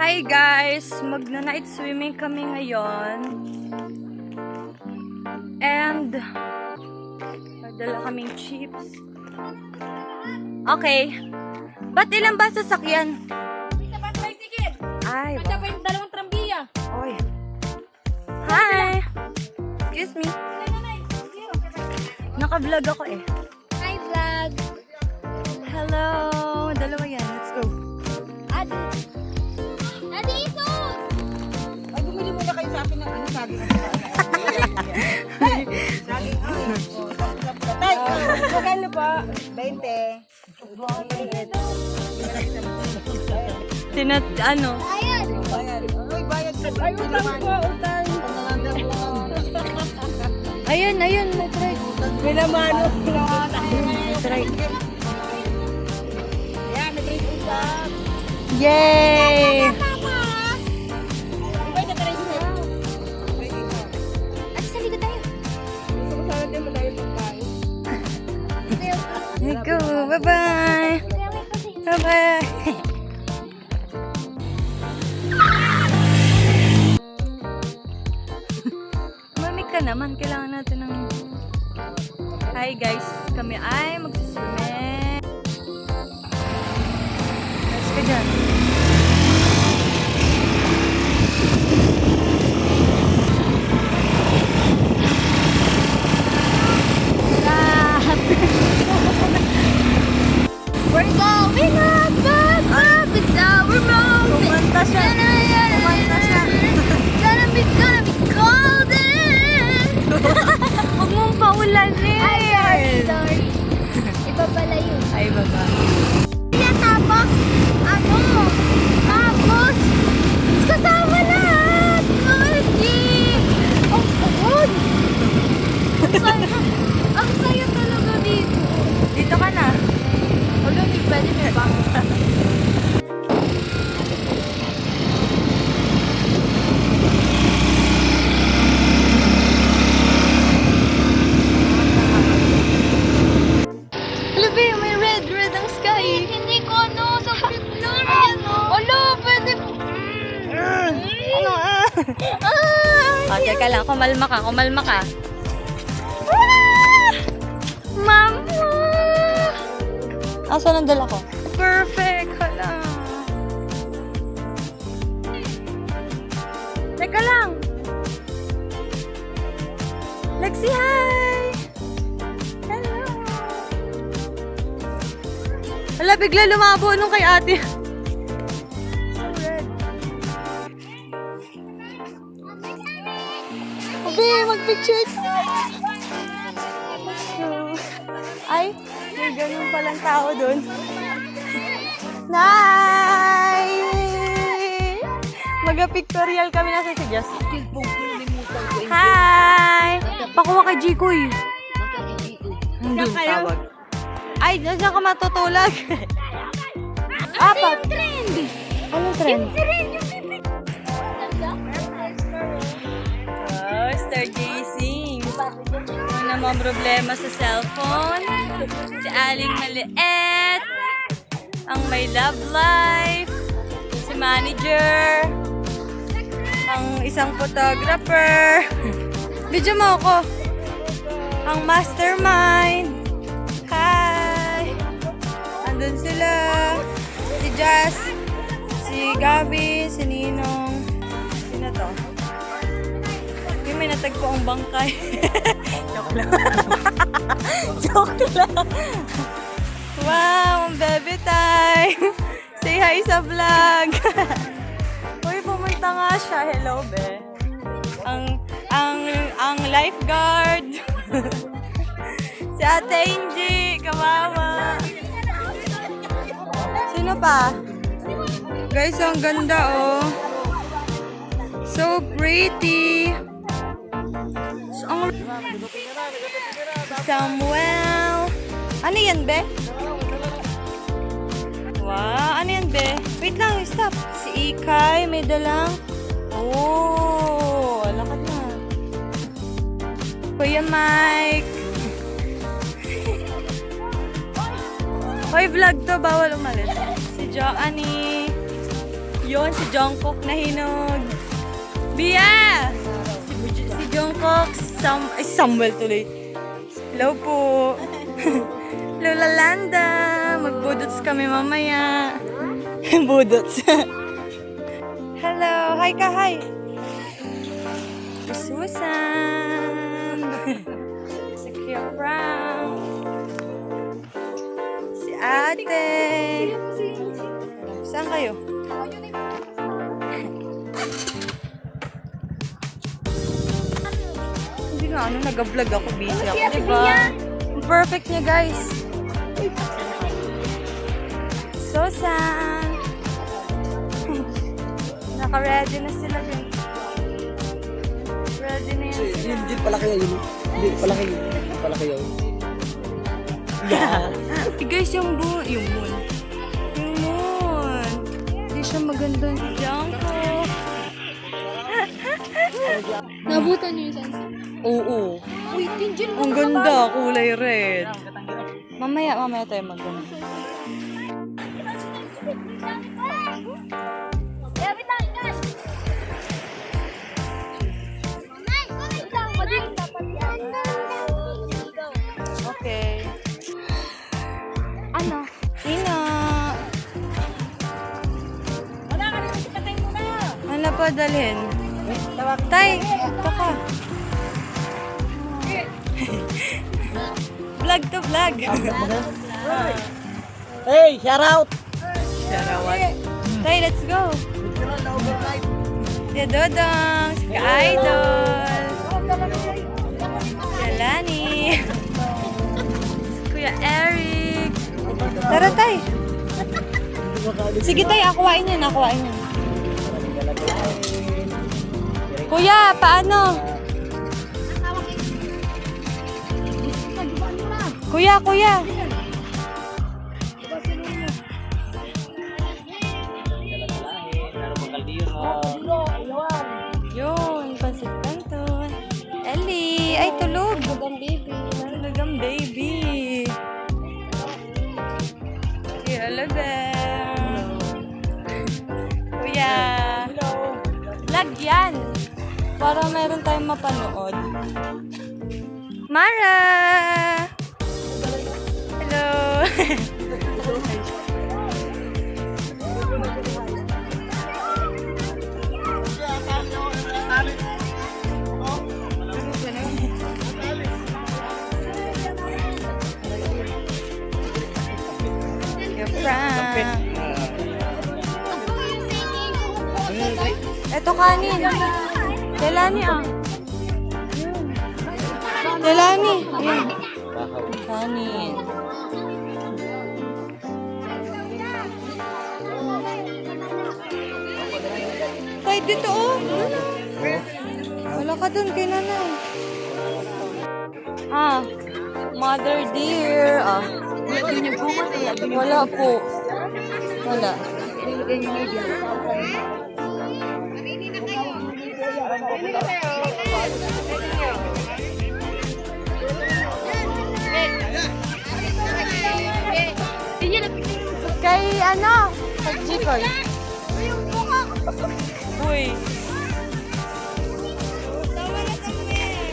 Hi guys! Magna-night swimming kami ngayon. And madala kaming chips. Okay. Ba't ilang ba sasakyan? Isa pa tricycle. Ay, At saka yung dalawang trambiya. Oy. Hi! Excuse me. Naka-vlog ako eh. Hi vlog. Hello! Dalawa yan. Let's go. Adi. Adi Isun! Ay, bumili muna kayo sa akin ng ano, saging. Saging, Tay, magkano po? 20. Ano? Ayan. Bayad. Uy, bayad sa Ay, utang po, utang. Ayun, ayun. May try. May lamano. May try. Ayan, nag-rate usap. Yay! Ibay na tricycle. Adi, sa likod tayo. Gusto ko sana din madami pagkain. Let's go. Bye-bye. Bye-bye. Mamig ka naman. Kailangan natin ng... Hi guys. Kami ay magsiswimming. Let's go dyan. We're going up, up, up. It's our moment. Kumanta siya. Kumanta siya. Gonna be golden. Huwag mong paulanin. Ay, sorry. Iba pala yun. Ay, baba. Kaya tapos, tapos, kasama lahat. Margie! Ang pagod! Ang saya talaga dito. Dito ka na. Wala, hindi pwede, may bang. Labi, may red ang sky. Hindi ko sa blur. Wala, pwede. Ano teka lang. Kumalma ka. Mama! Asan ang dala ko? Perfect. Hala. Teka lang. Lexi, hi! Hello! Hala, bigla lumabo nung kay ate. So red. Abi, mag-picture ka. Ay, may ganun palang tao dun. Nice! Mag-pictorial kami na sa Jess. Hi! Pakuha kay Jikoy. Nandun, tawag. Ay, dyan ka matutulog. Apat. Trend! Anong trend? Trend yung bibig. Oh, Star Jacing. Ano namang problema sa cellphone? Si Aling Maliit. Ang may love life. Si manager. Ang isang photographer. Video mo ako. Ang mastermind. Hi! Andun sila. Si Jazz. Si Gabi. Si Ninong. Sino to? Yung may natagpo ang bangkay. Joke lang. Joke lang. Wow, ang baby time. Say hi sa vlog. Uy, pumunta nga siya. Hello, be. Ang lifeguard. Si Ate Inji. Kawawa. Sino pa? Guys, ang ganda, oh. So pretty. So, ang... Samuel. Ano yan, be? Wow, ano yan, be? Wait lang, stop. Si Ikay, may dalang... Oh, lakad na. Kuya Mike. Hoy, vlog to. Bawal umalis. Si Joanny. Yun, si Jungkook na hinog. Bia! Si Jungkook, Samuel tuloy. Hello po. Lola Landa. Magbudots kami mamaya. Budots. Hello. Hi ka, hi. Si Susan. Si Kia Brown. Si ate. Saan kayo? Hindi nga, nag-vlog ako, busy ako, diba? Ang perfect niya, guys. Susan. Naka-ready na sila din. Ready na yan sila. Hindi pala kayo yun. Hindi pala kayo. Hindi pala kayo. Guys, yung moon. Yung moon. Hindi siya maganda si Jungkook. Nabutan niyo yung sunset. Oo. Uy, Tinjil mo. Ang ganda, kulay red. Mamaya tayo mag-gano. Okay. Ano? Ina. Ano pa dalhin? Tay, ito ka. Vlog to vlog. Hey, shout out! Sharawat. Tay, let's go. Si Dodong, si Ka-Idol. Si Lani. Si Kuya Eric. Tara, Tay. Sige, Tay, akuhain yan. Kuya, paano? Kuya. Yun, pansit canton. Ellie, ay tulog. Tulugang baby. Hello there. Kuya. Vlog yan. Para meron tayong mapanood. Mara! Hello! Ito kanin. Telani ah. Telani. Ayan. Kanin. Tay, dito oh. Wala ka dun kay nanay. Mother dear. Wala po. Wala. Kay ano? Kay Jikoy. Uy.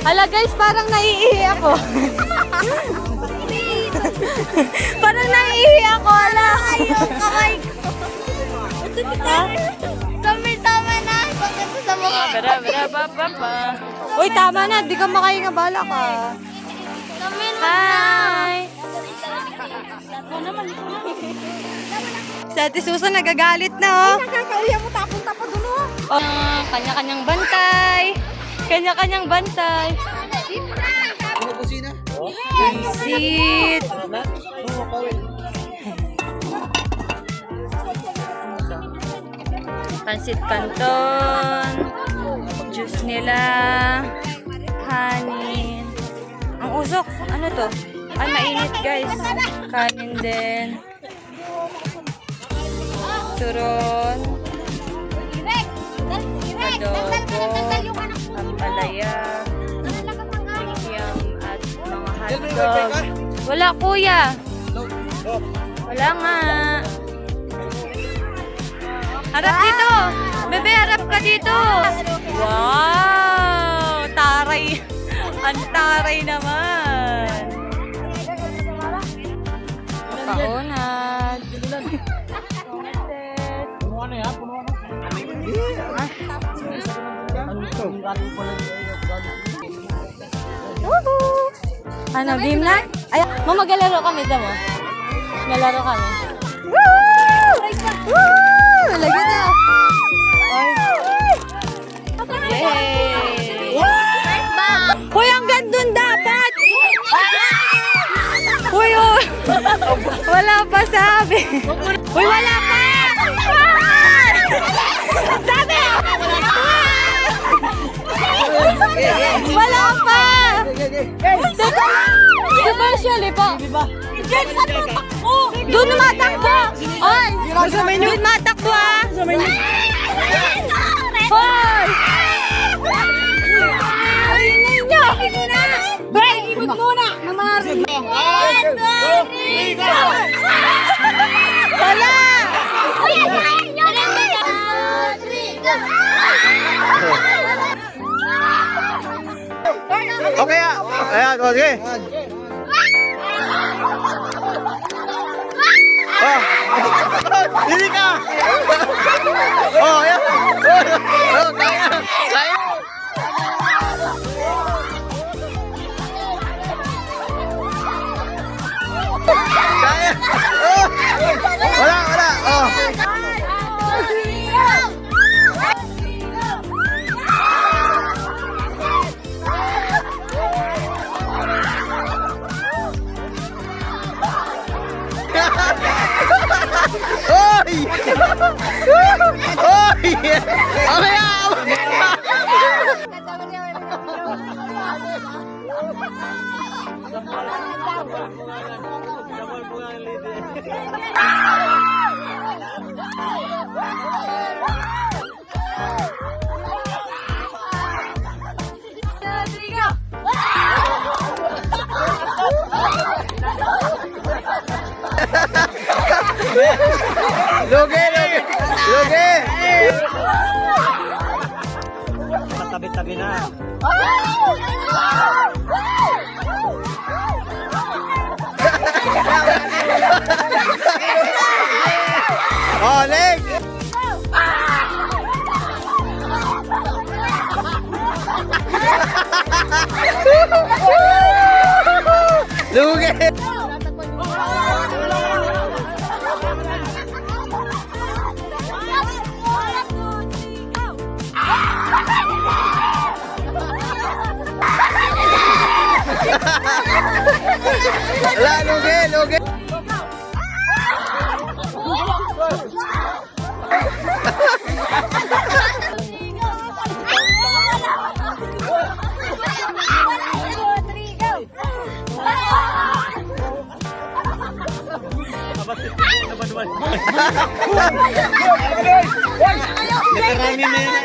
Hala guys, parang naiihi ako. Parang naiihi ako. Hala. Ayun, kamay ko. Tama na. Bakit ito sa mukha? Uy, tama na. Di ka makahinga. Bala ka. Hi. Si Ate Susan nagagalit na, oh. Nakakauya mo, tapon-tapon dulo. Oh, kanya-kanyang bantay. Kanya-kanyang bantay. Ano kusina? Visit. Pansit canton. Juice nila. Kanin. Ang usok. Ano to? Mainit guys. Kanin din. Turon. Adobo. Ampalaya. Yam at mga hotdog. Wala kuya. Wala nga. Harap dito! Bebe, harap ka dito! Wow! Taray! Ang taray naman! Paunat! Puno na yan, puno na. Ano, game na? Ay, magalaro kami, damo. Malaro kami. Woo! Woo! Lagi na. Oy. Yay! Hoy, ang gandun dapat! Hoy, oh! Wala pa sabi. Hoy, wala pa! Sabi! Wala pa! Teka lang! Si Marshall, pa. Diyan sa tumakbo! Doon tumatakbo! Ay! Doon tumatakbo, ah! Hoy! Ay, ingay nyo! Hoy! Ibig muna! Namari! Wala! Okay, ayan, okay. Oh, dili ka. Oh, ayan. Oh, kaya. Kaya. Kaya. Oh. Wala. Oh. Oy! Oy! Amaya! Lugi! Tabi-tabi na. Oh, leg! Lugi! Wala, lugi! Nakarami na yun.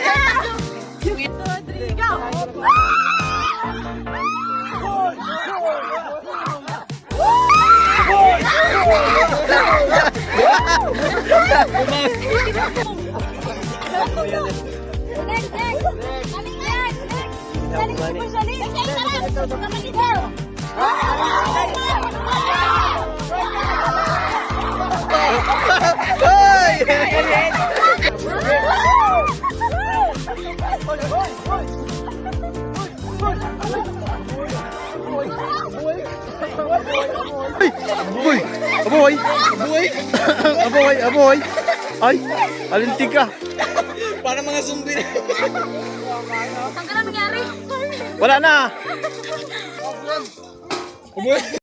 Aboy! Ay, alintig ka. Para mga zombie na. Ang nangyari? Wala na.